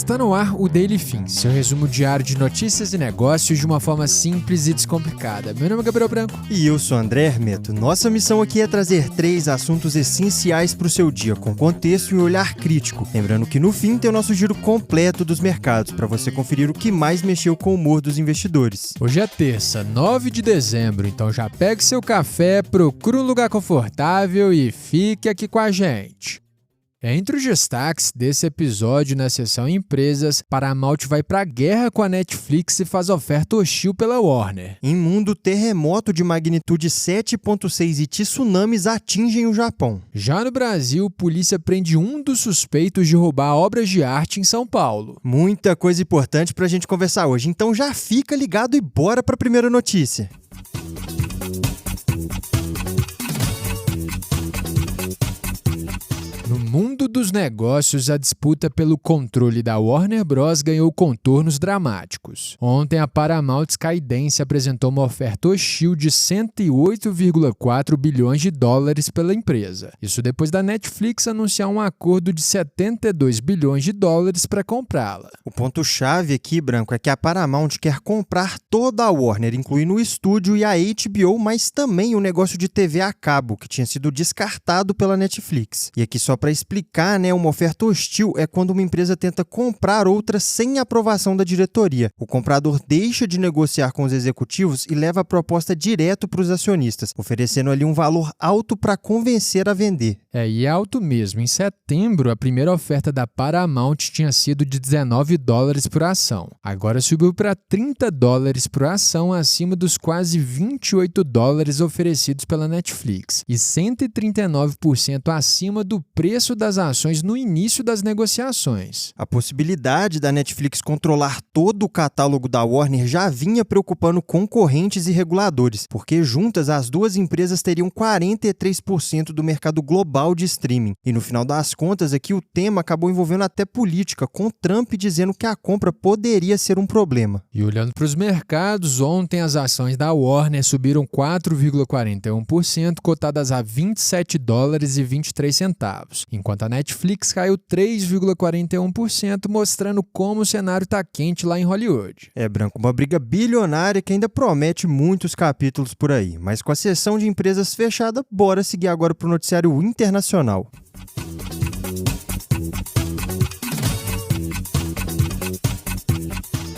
Está no ar o Daily Fin, seu resumo diário de notícias e negócios de uma forma simples e descomplicada. Meu nome é Gabriel Branco. E eu sou André Hermeto. Nossa missão aqui é trazer 3 assuntos essenciais para o seu dia, com contexto e olhar crítico. Lembrando que no fim tem o nosso giro completo dos mercados, para você conferir o que mais mexeu com o humor dos investidores. Hoje é terça, 9 de dezembro, então já pegue seu café, procure um lugar confortável e fique aqui com a gente. Entre os destaques desse episódio na seção Empresas, Paramount vai pra guerra com a Netflix e faz oferta hostil pela Warner. Em mundo, terremoto de magnitude 7.6 e tsunamis atingem o Japão. Já no Brasil, polícia prende um dos suspeitos de roubar obras de arte em São Paulo. Muita coisa importante pra gente conversar hoje, então já fica ligado e bora pra primeira notícia. No mundo dos negócios, a disputa pelo controle da Warner Bros. Ganhou contornos dramáticos. Ontem, a Paramount Skydance apresentou uma oferta hostil de 108,4 bilhões de dólares pela empresa. Isso depois da Netflix anunciar um acordo de 72 bilhões de dólares para comprá-la. O ponto-chave aqui, Branco, é que a Paramount quer comprar toda a Warner, incluindo o estúdio e a HBO, mas também o negócio de TV a cabo, que tinha sido descartado pela Netflix. E aqui só para explicar, uma oferta hostil é quando uma empresa tenta comprar outra sem aprovação da diretoria. O comprador deixa de negociar com os executivos e leva a proposta direto para os acionistas, oferecendo ali um valor alto para convencer a vender. E é alto mesmo. Em setembro, a primeira oferta da Paramount tinha sido de 19 dólares por ação. Agora subiu para 30 dólares por ação, acima dos quase 28 dólares oferecidos pela Netflix e 139% acima do preço das ações no início das negociações. A possibilidade da Netflix controlar todo o catálogo da Warner já vinha preocupando concorrentes e reguladores, porque juntas as duas empresas teriam 43% do mercado global de streaming. E no final das contas aqui o tema acabou envolvendo até política, com Trump dizendo que a compra poderia ser um problema. E olhando para os mercados, ontem as ações da Warner subiram 4,41%, cotadas a 27 dólares e 23 centavos, enquanto a Netflix caiu 3,41%, mostrando como o cenário está quente lá em Hollywood. Branco, uma briga bilionária que ainda promete muitos capítulos por aí. Mas com a sessão de empresas fechada, bora seguir agora para o noticiário internacional.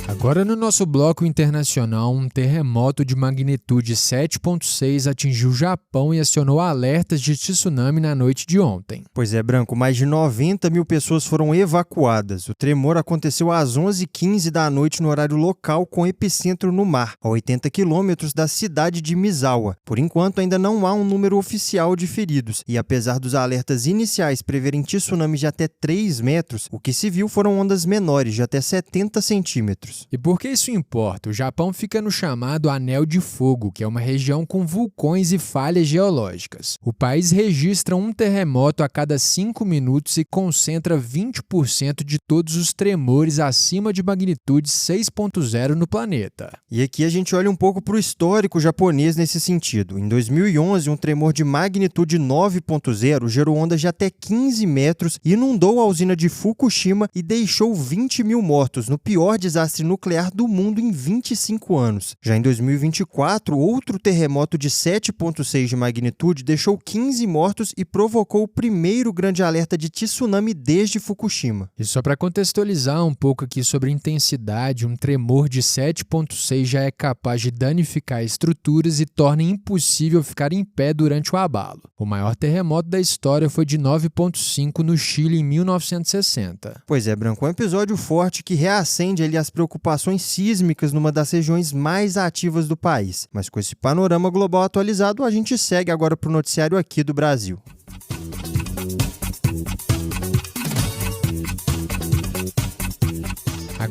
Agora no nosso bloco internacional, um terremoto de magnitude 7.6 atingiu o Japão e acionou alertas de tsunami na noite de ontem. Pois é, Branco, mais de 90 mil pessoas foram evacuadas. O tremor aconteceu às 11h15 da noite no horário local, com epicentro no mar, a 80 quilômetros da cidade de Misawa. Por enquanto, ainda não há um número oficial de feridos, e apesar dos alertas iniciais preverem tsunamis de até 3 metros, o que se viu foram ondas menores, de até 70 centímetros. E por que isso importa? O Japão fica no chamado Anel de Fogo, que é uma região com vulcões e falhas geológicas. O país registra um terremoto a cada 5 minutos e concentra 20% de todos os tremores acima de magnitude 6.0 no planeta. E aqui a gente olha um pouco para o histórico japonês nesse sentido. Em 2011, um tremor de magnitude 9.0 gerou ondas de até 15 metros, inundou a usina de Fukushima e deixou 20 mil mortos, no pior desastre nuclear do mundo em 25 anos. Já em 2024, outro terremoto de 7.6 de magnitude deixou 15 mortos e provocou o primeiro grande alerta de tsunami desde Fukushima. E só para contextualizar um pouco aqui sobre intensidade, um tremor de 7.6 já é capaz de danificar estruturas e torna impossível ficar em pé durante o abalo. O maior terremoto da história foi de 9.5 no Chile em 1960. Pois é, Branco, um episódio forte que reacende ali as preocupações sísmicas numa das regiões mais ativas do país. Mas com esse panorama global atualizado, a gente segue agora para o noticiário aqui do Brasil.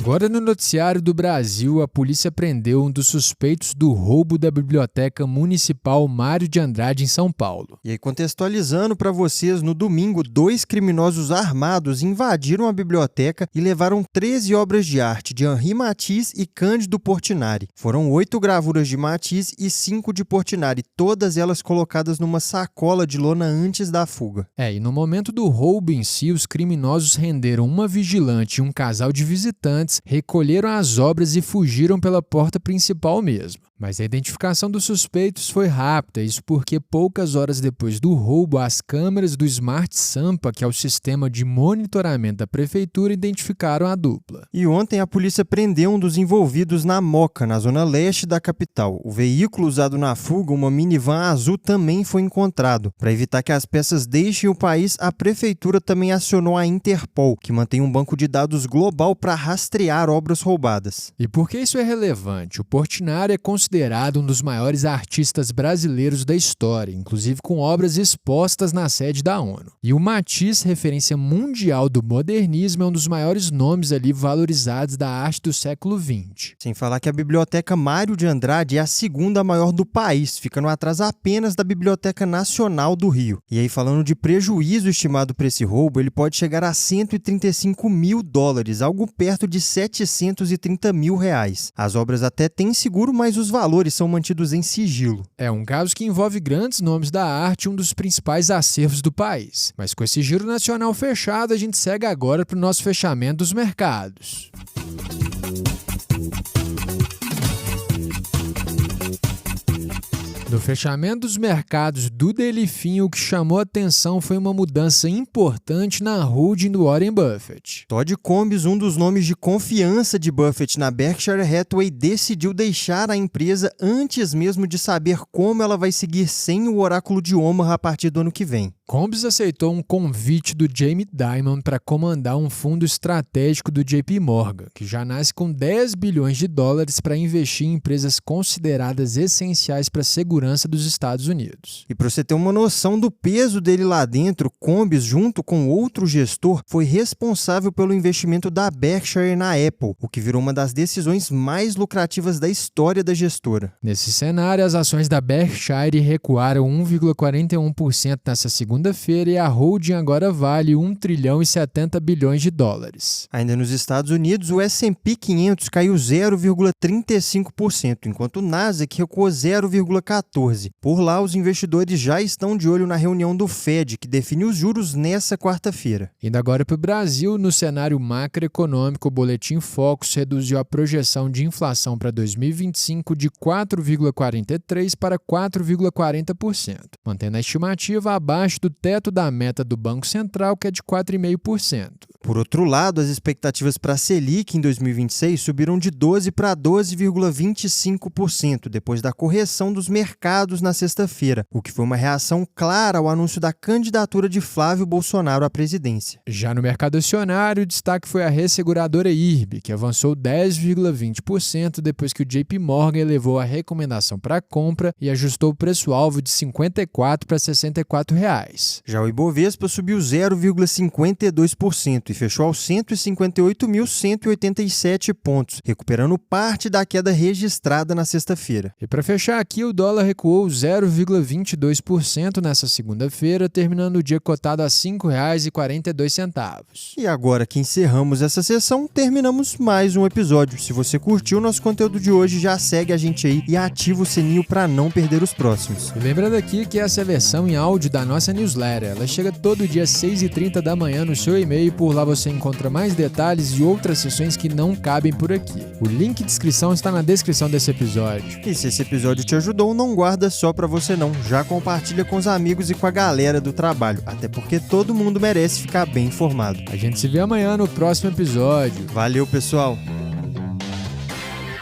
Agora no noticiário do Brasil, a polícia prendeu um dos suspeitos do roubo da Biblioteca Municipal Mário de Andrade em São Paulo. E aí, contextualizando para vocês, no domingo, 2 criminosos armados invadiram a biblioteca e levaram 13 obras de arte de Henri Matisse e Cândido Portinari. Foram 8 gravuras de Matisse e 5 de Portinari, todas elas colocadas numa sacola de lona antes da fuga. E no momento do roubo em si, os criminosos renderam uma vigilante e um casal de visitantes, recolheram as obras e fugiram pela porta principal mesmo. Mas a identificação dos suspeitos foi rápida, isso porque poucas horas depois do roubo, as câmeras do Smart Sampa, que é o sistema de monitoramento da prefeitura, identificaram a dupla. E ontem a polícia prendeu um dos envolvidos na Moca, na zona leste da capital. O veículo usado na fuga, uma minivan azul, também foi encontrado. Para evitar que as peças deixem o país, a prefeitura também acionou a Interpol, que mantém um banco de dados global para rastrear obras roubadas. E por que isso é relevante? O Portinari é considerado um dos maiores artistas brasileiros da história, inclusive com obras expostas na sede da ONU. E o Matisse, referência mundial do modernismo, é um dos maiores nomes ali valorizados da arte do século XX. Sem falar que a Biblioteca Mário de Andrade é a segunda maior do país, ficando atrás apenas da Biblioteca Nacional do Rio. E aí, falando de prejuízo estimado para esse roubo, ele pode chegar a $135 mil, algo perto de R$730 mil. As obras até têm seguro, mas os valores são mantidos em sigilo. É um caso que envolve grandes nomes da arte e um dos principais acervos do país. Mas com esse giro nacional fechado, a gente segue agora para o nosso fechamento dos mercados. No fechamento dos mercados do Delifim, o que chamou a atenção foi uma mudança importante na holding do Warren Buffett. Todd Combs, um dos nomes de confiança de Buffett na Berkshire Hathaway, decidiu deixar a empresa antes mesmo de saber como ela vai seguir sem o oráculo de Omaha a partir do ano que vem. Combs aceitou um convite do Jamie Dimon para comandar um fundo estratégico do JP Morgan, que já nasce com $10 bilhões para investir em empresas consideradas essenciais para a segurança dos Estados Unidos. E para você ter uma noção do peso dele lá dentro, Combs, junto com outro gestor, foi responsável pelo investimento da Berkshire na Apple, o que virou uma das decisões mais lucrativas da história da gestora. Nesse cenário, as ações da Berkshire recuaram 1,41% nessa segunda-feira e a holding agora vale $1 trilhão e 70 bilhões. Ainda nos Estados Unidos, o S&P 500 caiu 0,35%, enquanto o Nasdaq recuou 0,14%. Por lá, os investidores já estão de olho na reunião do Fed, que define os juros nessa quarta-feira. Indo agora para o Brasil, no cenário macroeconômico, o Boletim Focus reduziu a projeção de inflação para 2025 de 4,43% para 4,40%, mantendo a estimativa abaixo do teto da meta do Banco Central, que é de 4,5%. Por outro lado, as expectativas para a Selic em 2026 subiram de 12% para 12,25%, depois da correção dos mercados na sexta-feira, o que foi uma reação clara ao anúncio da candidatura de Flávio Bolsonaro à presidência. Já no mercado acionário, o destaque foi a resseguradora IRB, que avançou 10,20% depois que o JP Morgan elevou a recomendação para compra e ajustou o preço-alvo de R$ 54 para R$ 64. Já o Ibovespa subiu 0,52% e fechou aos 158.187 pontos, recuperando parte da queda registrada na sexta-feira. E para fechar aqui, o dólar recuou 0,22% nessa segunda-feira, terminando o dia cotado a R$ 5,42. E agora que encerramos essa sessão, terminamos mais um episódio. Se você curtiu o nosso conteúdo de hoje, já segue a gente aí e ativa o sininho para não perder os próximos. E lembrando aqui que essa é a versão em áudio da nossa newsletter. Ela chega todo dia às 6h30 da manhã no seu e-mail. Por lá você encontra mais detalhes e outras sessões que não cabem por aqui. O link de inscrição está na descrição desse episódio. E se esse episódio te ajudou, não guarda só pra você não. Já compartilha com os amigos e com a galera do trabalho. Até porque todo mundo merece ficar bem informado. A gente se vê amanhã no próximo episódio. Valeu, pessoal!